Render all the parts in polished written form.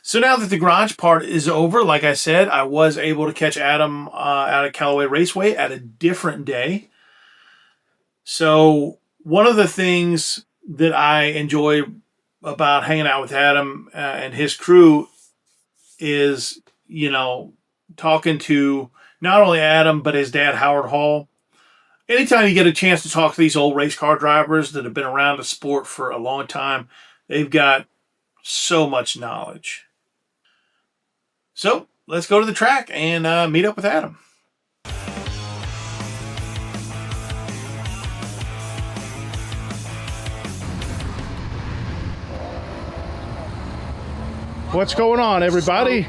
So now that the garage part is over, like I said, I was able to catch Adam out at Callaway Raceway at a different day. So one of the things that I enjoy about hanging out with Adam and his crew is, talking to not only Adam, but his dad, Howard Hall. Anytime you get a chance to talk to these old race car drivers that have been around the sport for a long time, they've got so much knowledge. So let's go to the track and meet up with Adam. What's going on, everybody?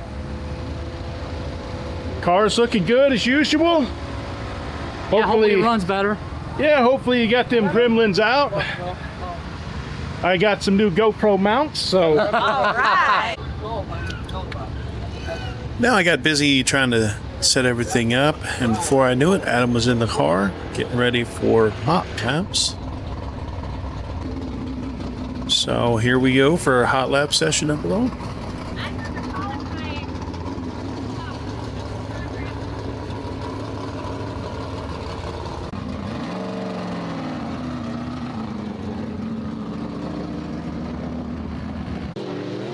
Car's looking good as usual. Hopefully it runs better. Yeah, hopefully you got them gremlins out. I got some new GoPro mounts, so. All right. Now I got busy trying to set everything up, and before I knew it, Adam was in the car getting ready for hot laps. So here we go for a hot lap session up below.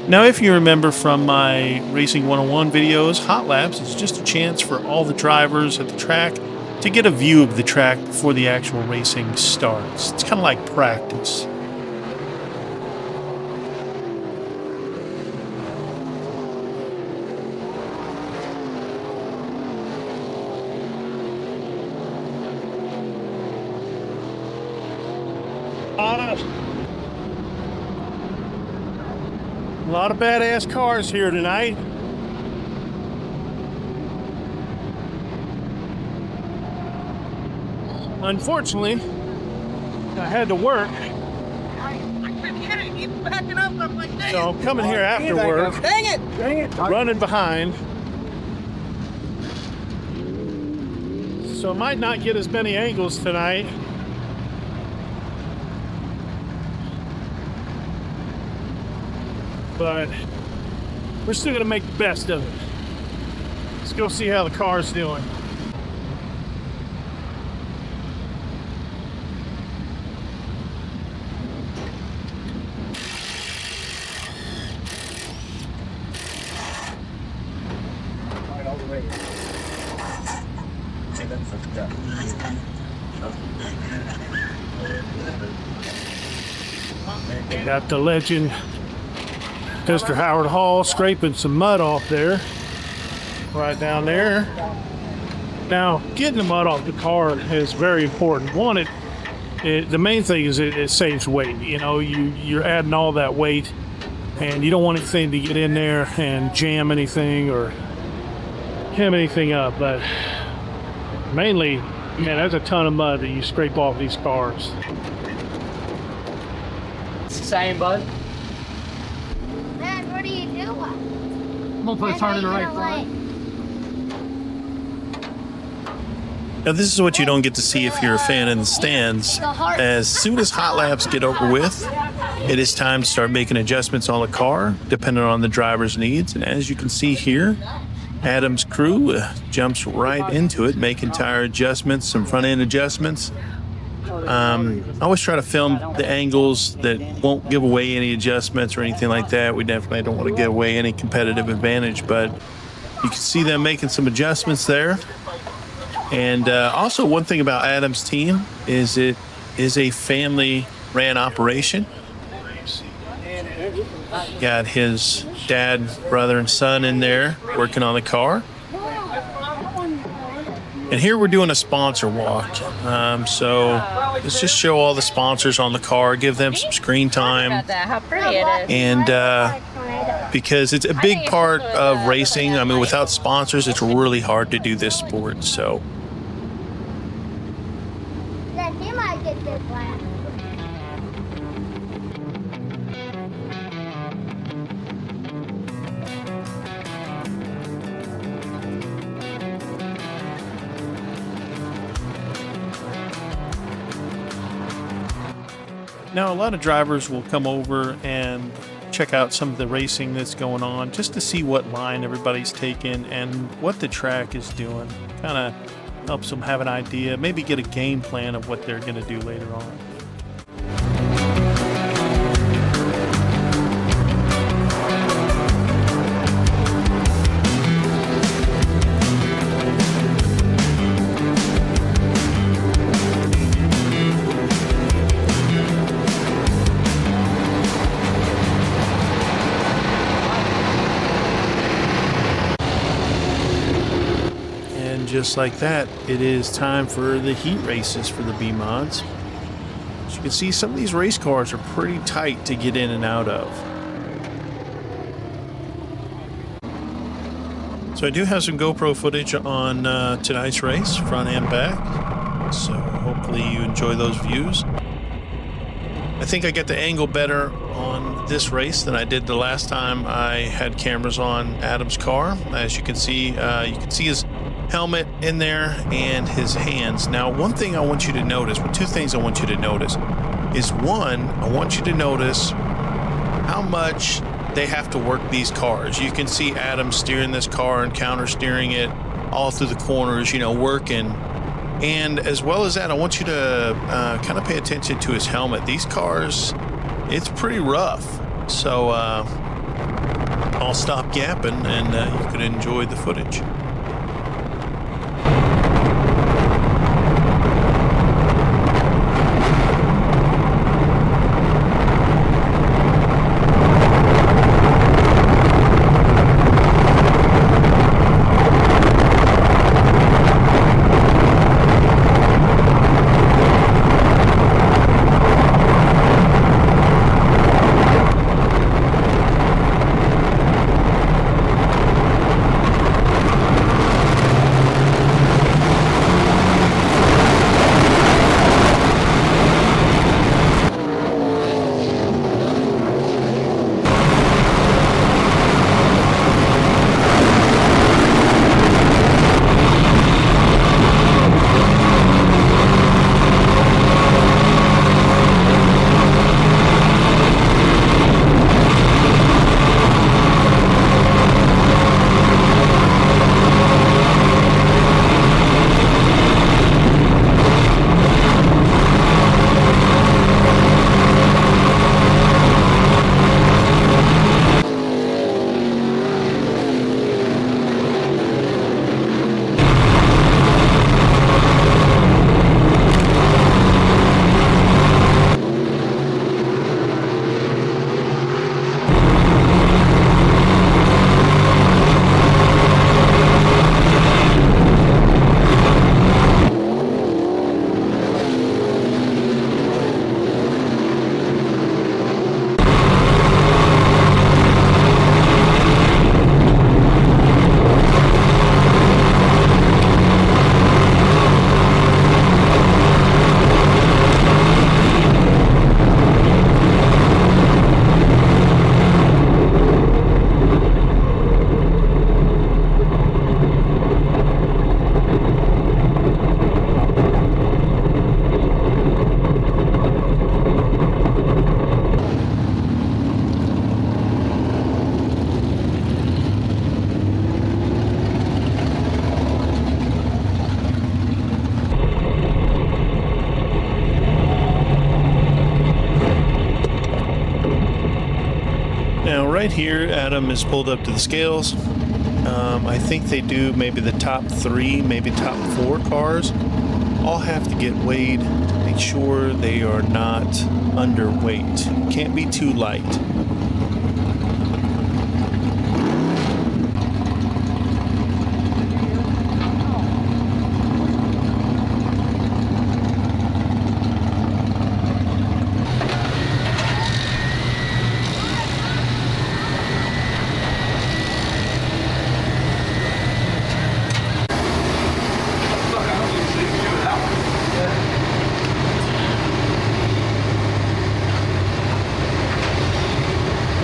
Now, if you remember from my Racing 101 videos, hot laps is just a chance for all the drivers at the track to get a view of the track before the actual racing starts. It's kind of like practice. A lot of badass cars here tonight. Unfortunately, I had to work. I couldn't hit it. Keep backing up. I'm like, dang So I'm coming here after work. Dang it! Dang it! Running behind. So I might not get as many angles tonight. But we're still going to make the best of it. Let's go see how the car's doing. Got the legend Mr. Howard Hall scraping some mud off there, right down there. Now, getting the mud off the car is very important. One, the main thing is it saves weight. You know, you're adding all that weight, and you don't want anything to get in there and jam anything or hem anything up. But mainly, man, there's a ton of mud that you scrape off these cars. It's the same, bud. Dad, what are you doing? I'm gonna put a turn in the right front. Now, this is what you don't get to see if you're a fan in the stands. As soon as hot laps get over with, it is time to start making adjustments on the car, depending on the driver's needs. And as you can see here, Adam's crew jumps right into it, making tire adjustments, some front end adjustments. I always try to film the angles that won't give away any adjustments or anything like that. We definitely don't want to give away any competitive advantage, but you can see them making some adjustments there. And also, one thing about Adam's team is it is a family-ran operation. Got his dad, brother, and son in there working on the car. And here we're doing a sponsor walk. So let's just show all the sponsors on the car, give them some screen time. How pretty it is. And because it's a big part of racing. I mean, without sponsors, it's really hard to do this sport. So. Then he might get this one. Now, a lot of drivers will come over and check out some of the racing that's going on, just to see what line everybody's taking and what the track is doing. Kind of helps them have an idea, maybe get a game plan of what they're going to do later on. Just like that, it is time for the heat races for the B-Mods. As you can see, some of these race cars are pretty tight to get in and out of. So I do have some GoPro footage on tonight's race, front and back. So hopefully you enjoy those views. I think I get the angle better on this race than I did the last time I had cameras on Adam's car. As you can see his helmet in there and his hands. Now, one thing I want you to notice, well, two things I want you to notice is, one, I want you to notice how much they have to work these cars. You can see Adam steering this car and counter steering it all through the corners, working. And as well as that, I want you to kind of pay attention to his helmet. These cars, it's pretty rough. So I'll stop yapping and you can enjoy the footage. Right here, Adam is pulled up to the scales. I think they do maybe the top 3, maybe top 4 cars. All have to get weighed, make sure they are not underweight. Can't be too light.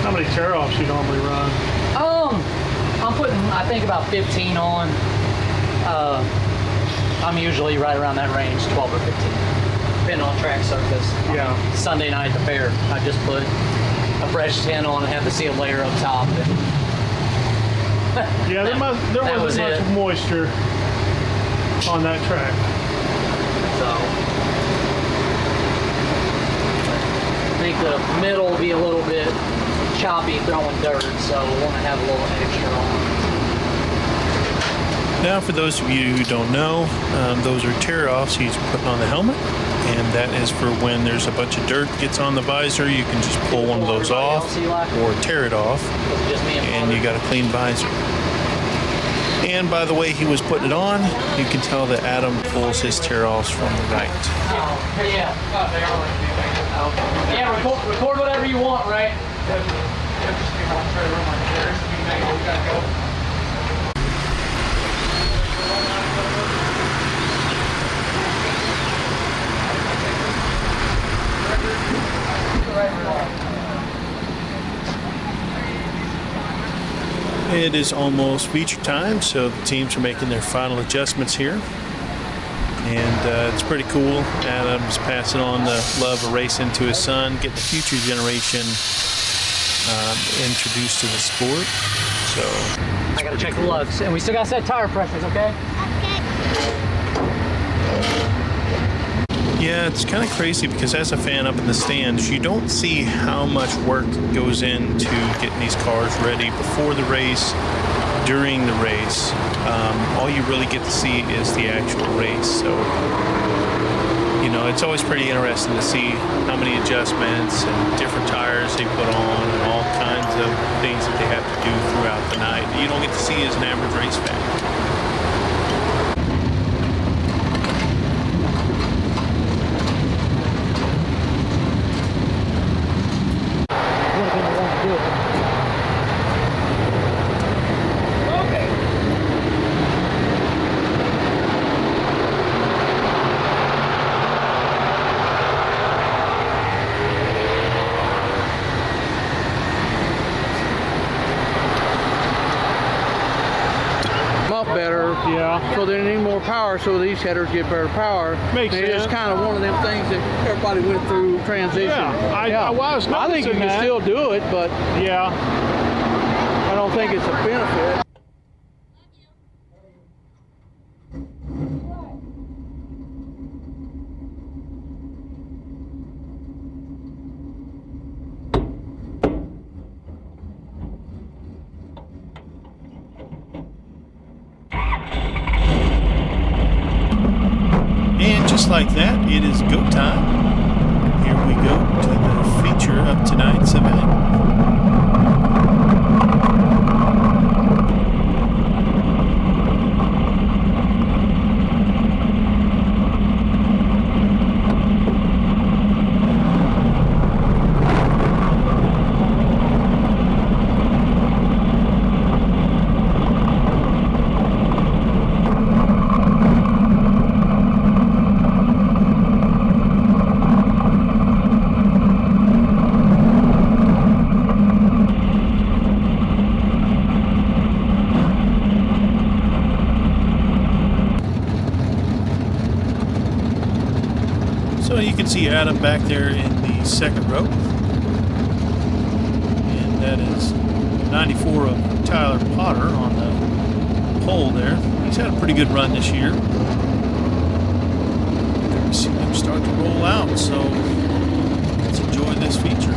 How many tear-offs you normally run? I'm putting, I think, about 15 on. I'm usually right around that range, 12 or 15, depending on track surface. Yeah. Sunday night at the fair, I just put a fresh tin on and have the seal layer up top. Yeah, there That was wasn't much it. moisture on that track. So I think the middle will be a little bit choppy throwing dirt, so we'll want to have a little extra on. Now, for those of you who don't know, those are tear-offs he's putting on the helmet, and that is for when there's a bunch of dirt gets on the visor, you can just pull one of those off or tear it off, Just me and you got a clean visor. And by the way he was putting it on, you can tell that Adam pulls his tear-offs from the right. Yeah. Yeah, record whatever you want, right? It is almost feature time, so the teams are making their final adjustments here. And it's pretty cool. Adam's passing on the love of racing to his son, getting the future generation introduced to the sport. So I gotta check the lugs, and we still gotta set tire pressures, okay? yeah, it's kind of crazy because as a fan up in the stands, you don't see how much work goes into getting these cars ready before the race, during the race. All you really get to see is the actual race. So, you know, it's always pretty interesting to see how many adjustments and different tires they put on and all kinds of things that they have to do throughout the night that you don't get to see as an average race fan. Better, Yeah. so they need more power, so these headers get better power. Makes And it's sense. kind of one of them things that everybody went through transition. Yeah, I was I think you noticing can that. still do it, but Yeah. I don't think it's a benefit. And just like that, it is go time. Here we go to the feature of tonight's event. So you can see Adam back there in the second row. And that is 94 of Tyler Potter on the pole there. He's had a pretty good run this year. We've seen him start to roll out, so let's enjoy this feature.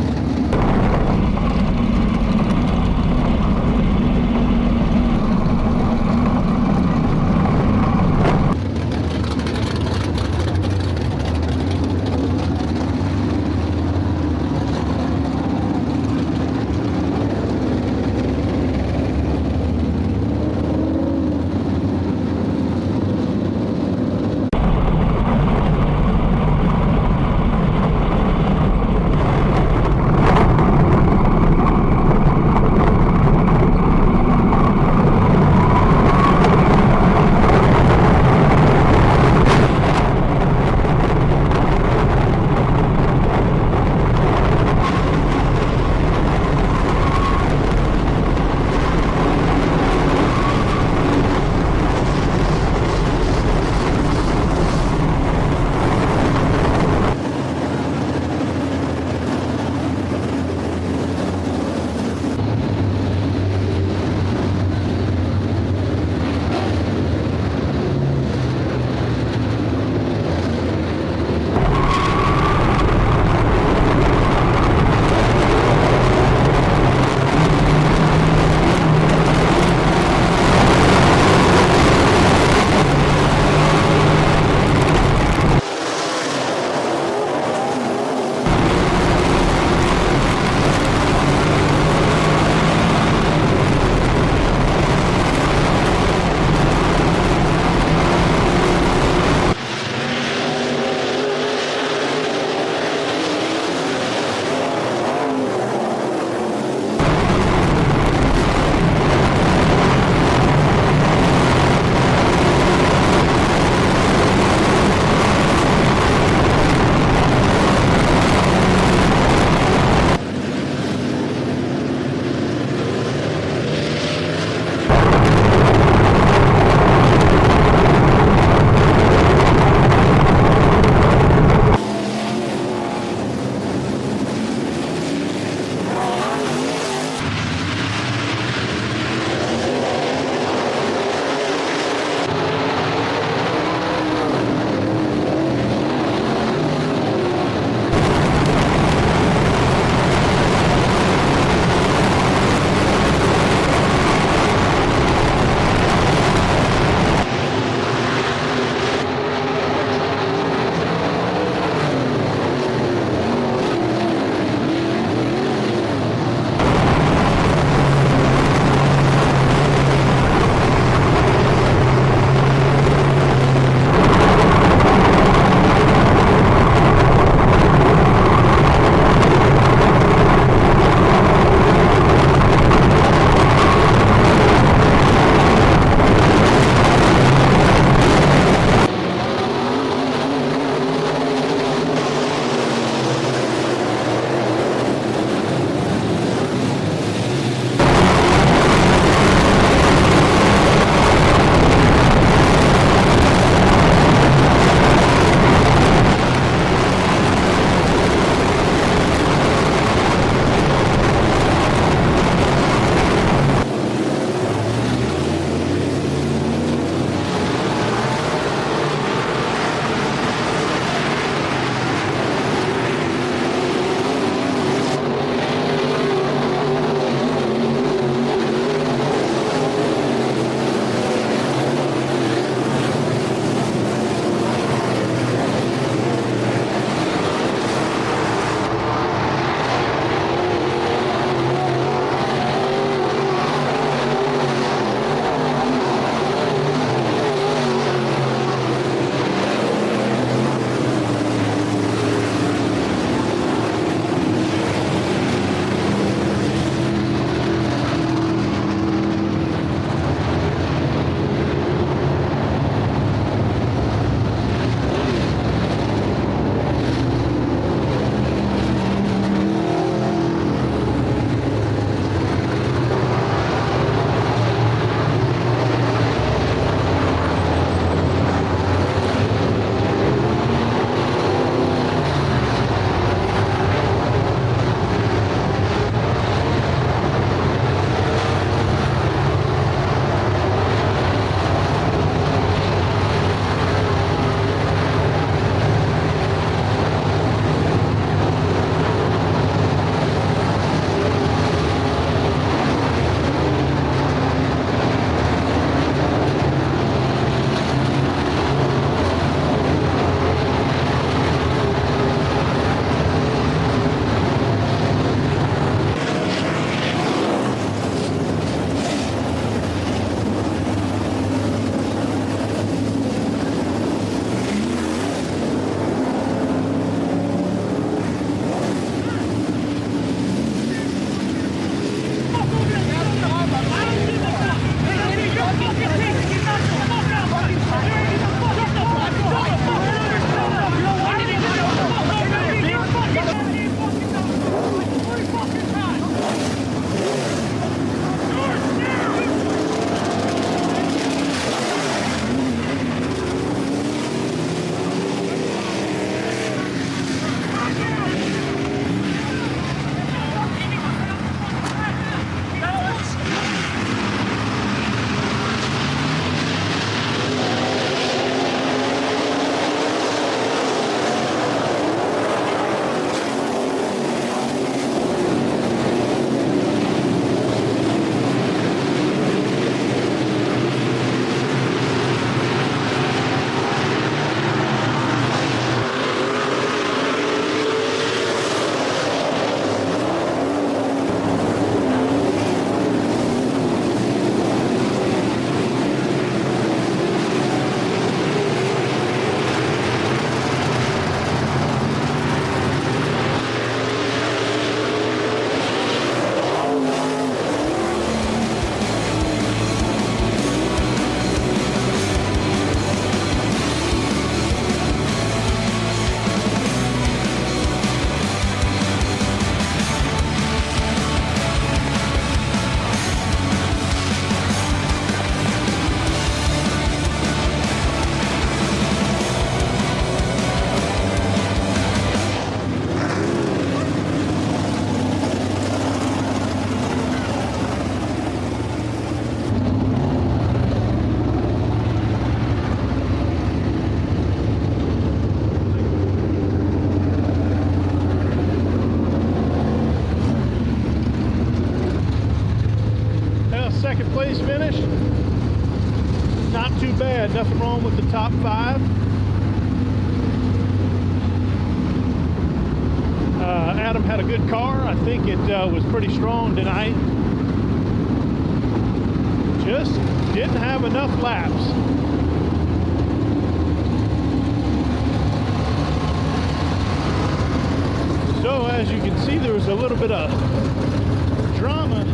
second place finish. Not too bad. Nothing wrong with the top 5. Adam had a good car. I think it was pretty strong tonight. Just didn't have enough laps. So as you can see, there was a little bit of drama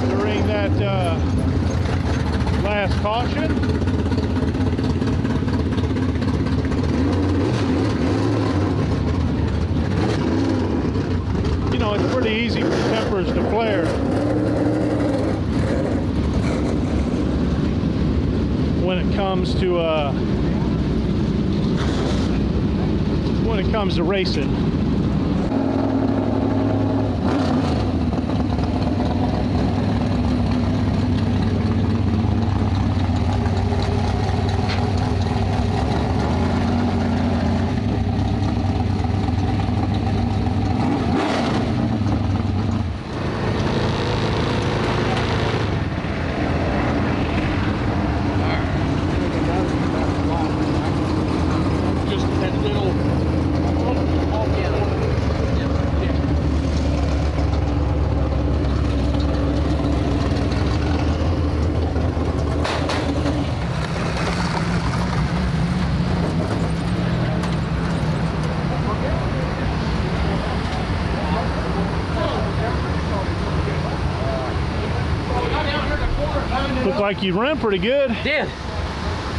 during that last caution. You know, it's pretty easy for tempers to flare when it comes to racing. Just that little. Looked like you ran pretty good. Did.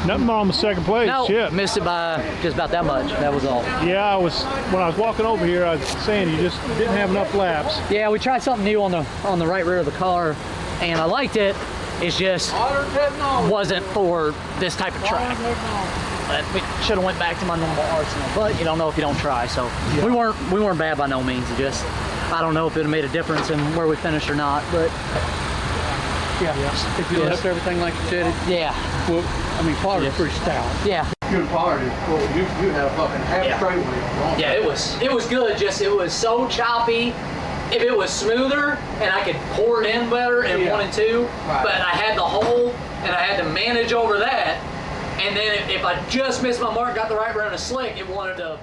Nothing wrong with second place. No, Shit. missed it by just about that much. That was all. Yeah, when I was walking over here, I was saying you just didn't have enough laps. Yeah, we tried something new on the right rear of the car, and I liked it. It's just wasn't for this type of track. But we should have went back to my normal arsenal. But you don't know if you don't try. So Yeah. we weren't bad by no means. It just, I don't know if it would have made a difference in where we finished or not. But Yeah. If you left everything like you said, yeah, well, I mean, Potter's Yes. pretty stout. yeah. Good Potter is cool. You had a fucking half Yeah. straight wheel. Yeah, it was good. Just it was so choppy. If it was smoother and I could pour it in better in Yeah. 1 and 2, Right. but I had the hole and I had to manage over that. And then if I just missed my mark, got the right rear in a slick, it wanted to.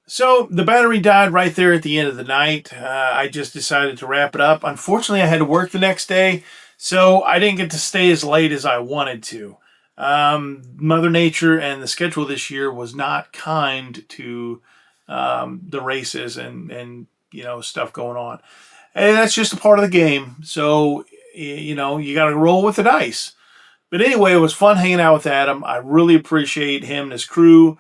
So the battery died right there at the end of the night. I just decided to wrap it up. Unfortunately, I had to work the next day, so I didn't get to stay as late as I wanted to. Mother Nature and the schedule this year was not kind to the races and you know, stuff going on. And that's just a part of the game. So, you know, you got to roll with the dice. But anyway, it was fun hanging out with Adam. I really appreciate him and his crew.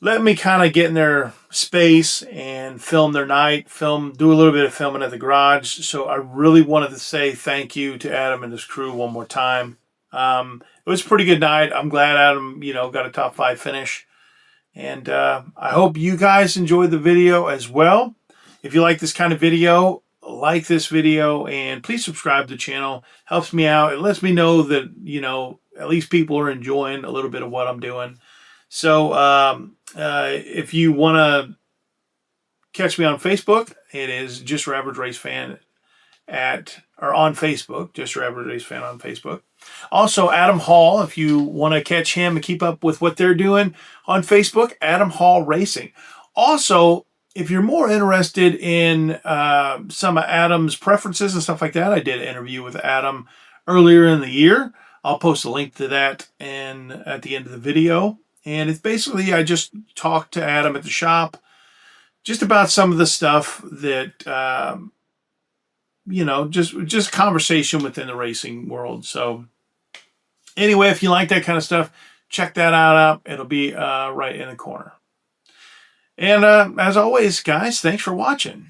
Let me kind of get in their space and film their night, do a little bit of filming at the garage. So I really wanted to say thank you to Adam and his crew one more time. It was a pretty good night. I'm glad Adam, you know, got a top 5 finish. And I hope you guys enjoyed the video as well. If you like this kind of video, like this video and please subscribe to the channel. Helps me out. It lets me know that, you know, at least people are enjoying a little bit of what I'm doing. So if you want to catch me on Facebook, it is Just Your Average Race Fan on Facebook, Just Your Average Race Fan on Facebook. Also, Adam Hall, if you want to catch him and keep up with what they're doing on Facebook, Adam Hall Racing. Also, if you're more interested in some of Adam's preferences and stuff like that, I did an interview with Adam earlier in the year. I'll post a link to that at the end of the video. And it's basically, I just talked to Adam at the shop just about some of the stuff that, you know, just conversation within the racing world. So anyway, if you like that kind of stuff, check that out. It'll be right in the corner. And as always, guys, thanks for watching.